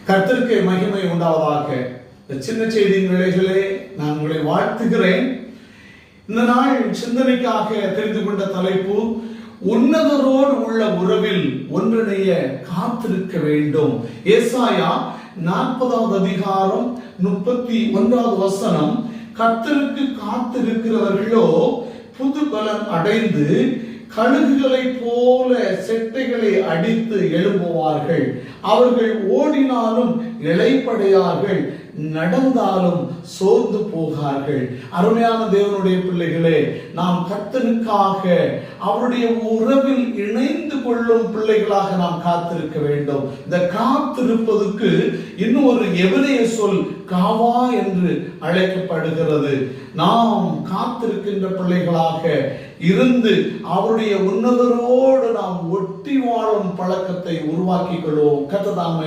கர்த்தருக்கு மகிமை உண்டாவதாக. இந்த சின்ன செய்தியின் வேளைகளே நான் உங்களை வாழ்த்துகிறேன். இந்த நாள் சிந்தனைக்காக தெரிந்து கொண்ட தலைப்பு, உன்னதரோடு உள்ள உறவில் ஒன்றிணைய காத்திருக்க வேண்டும். ஏசாயா 40வது அதிகாரம் 31வது வசனம், கர்த்தருக்கு காத்திருக்கிறவர்களோ புது பலன் அடைந்து கழுகுகளை போல செட்டைகளை அடித்து எழும்புவார்கள். அவர்கள் ஓடினாலும் இளைப்படையார்கள், நடந்தாலும் சோர்ந்து போகார்கள். அருமையான தேவனுடைய பிள்ளைகளே, நாம் கர்த்தனுக்காக அவருடைய உறவில் இணைந்து கொள்ளும் பிள்ளைகளாக நாம் காத்திருக்க வேண்டும். இந்த காத்திருப்பதற்கு இன்னும் ஒரு எபிரேய சொல் காவா என்று அழைக்கப்படுகிறது. நாம் காத்திருக்கின்ற பிள்ளைகளாக இருந்து அவருடைய உன்னதரோடு நாம் ஒட்டி வாழும் பழக்கத்தை உருவாக்கிக் கொள்வோம். கர்த்தர் தாமே